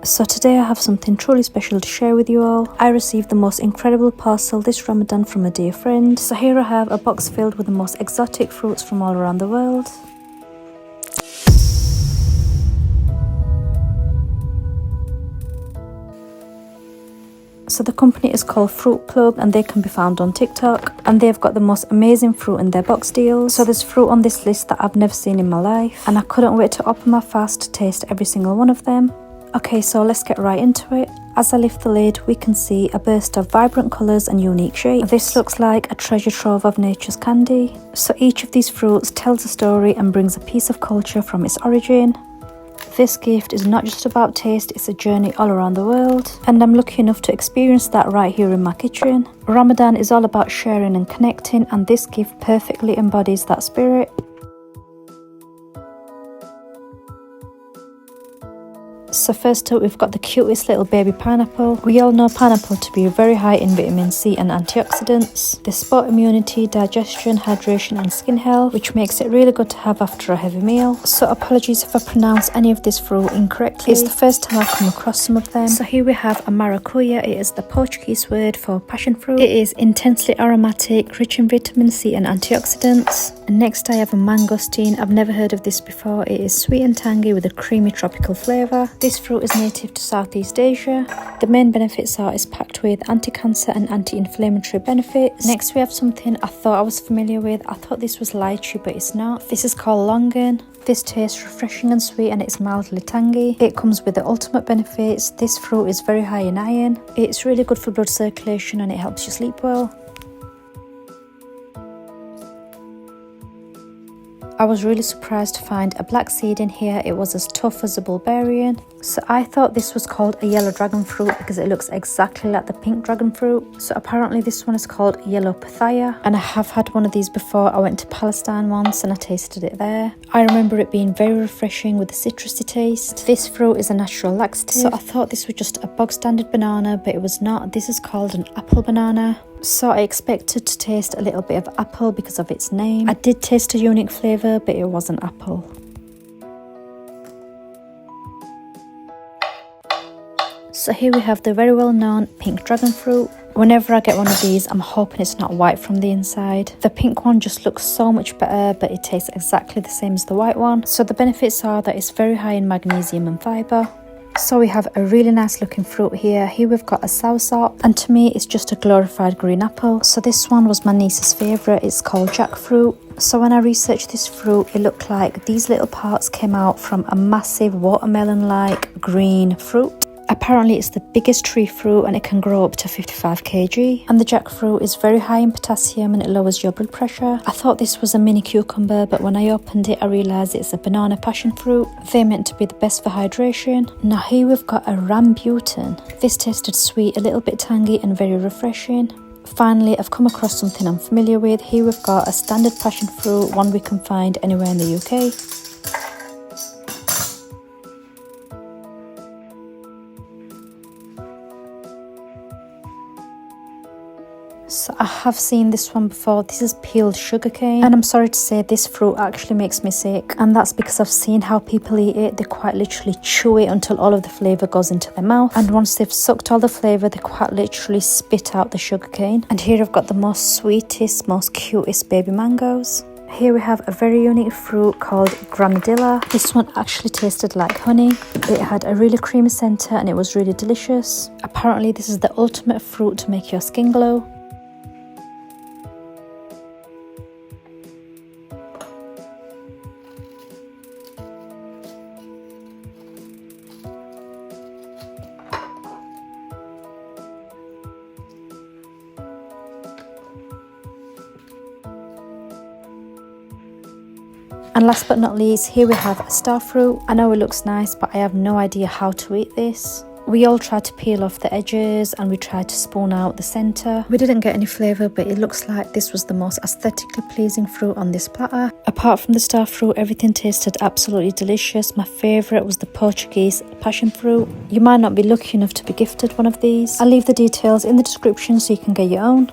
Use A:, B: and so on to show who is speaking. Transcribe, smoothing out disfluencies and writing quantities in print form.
A: So today I have something truly special to share with you all. I received the most incredible parcel this Ramadan from a dear friend. So here I have a box filled with the most exotic fruits from all around the world. So the company is called Fruit Club and they can be found on TikTok, and they've got the most amazing fruit in their box deals. So there's fruit on this list that I've never seen in my life, and I couldn't wait to open my fast to taste every single one of them. Okay, so let's get right into it. As I lift the lid, we can see a burst of vibrant colours and unique shapes. This looks like a treasure trove of nature's candy. So each of these fruits tells a story and brings a piece of culture from its origin. This gift is not just about taste, it's a journey all around the world, and I'm lucky enough to experience that right here in my kitchen. Ramadan is all about sharing and connecting, and this gift perfectly embodies that spirit. So first up, we've got the cutest little baby pineapple. We all know pineapple to be very high in vitamin C and antioxidants. They support immunity, digestion, hydration and skin health, which makes it really good to have after a heavy meal. So apologies if I pronounce any of this fruit incorrectly. It's the first time I've come across some of them. So here we have a maracuya. It is the Portuguese word for passion fruit. It is intensely aromatic, rich in vitamin C and antioxidants. And next I have a mangosteen. I've never heard of this before. It is sweet and tangy with a creamy tropical flavour. This fruit is native to Southeast Asia. The main benefits are it's packed with anti-cancer and anti-inflammatory benefits. Next we have something I thought I was familiar with. I thought this was lychee, but it's not. This is called longan. This tastes refreshing and sweet, and it's mildly tangy. It comes with the ultimate benefits. This fruit is very high in iron. It's really good for blood circulation and it helps you sleep well. I was really surprised to find a black seed in here. It was as tough as a bulbarian. So I thought this was called a yellow dragon fruit because it looks exactly like the pink dragon fruit. So apparently this one is called yellow pathaya, and I have had one of these before. I went to Palestine once and I tasted it there. I remember it being very refreshing with a citrusy taste. This fruit is a natural laxative. So I thought this was just a bog standard banana, but it was not. This is called an apple banana. So I expected to taste a little bit of apple because of its name. I did taste a unique flavour, but it wasn't apple. So here we have the very well known pink dragon fruit. Whenever I get one of these, I'm hoping it's not white from the inside. The pink one just looks so much better, but it tastes exactly the same as the white one. So the benefits are that it's very high in magnesium and fibre. So we have a really nice looking fruit here. Here we've got a soursop, and to me it's just a glorified green apple. So this one was my niece's favourite. It's called jackfruit. So when I researched this fruit, it looked like these little parts came out from a massive watermelon-like green fruit. Apparently it's the biggest tree fruit and it can grow up to 55 kg. And the jackfruit is very high in potassium and it lowers your blood pressure. I thought this was a mini cucumber, but when I opened it I realised it's a banana passion fruit. They're meant to be the best for hydration. Now here we've got a rambutan. This tasted sweet, a little bit tangy and very refreshing. Finally, I've come across something I'm familiar with. Here we've got a standard passion fruit, one we can find anywhere in the UK. So I have seen this one before. This is peeled sugarcane, and I'm sorry to say this fruit actually makes me sick, and that's because I've seen how people eat it. They quite literally chew it until all of the flavour goes into their mouth, and once they've sucked all the flavour they quite literally spit out the sugarcane. And here I've got the most sweetest, most cutest baby mangoes. Here we have a very unique fruit called granadilla. This one actually tasted like honey. It had a really creamy centre and it was really delicious. Apparently this is the ultimate fruit to make your skin glow. And last but not least, here we have a star fruit. I know it looks nice, but I have no idea how to eat this. We all tried to peel off the edges and we tried to spoon out the centre. We didn't get any flavour, but it looks like this was the most aesthetically pleasing fruit on this platter. Apart from the star fruit, everything tasted absolutely delicious. My favourite was the Portuguese passion fruit. You might not be lucky enough to be gifted one of these. I'll leave the details in the description so you can get your own.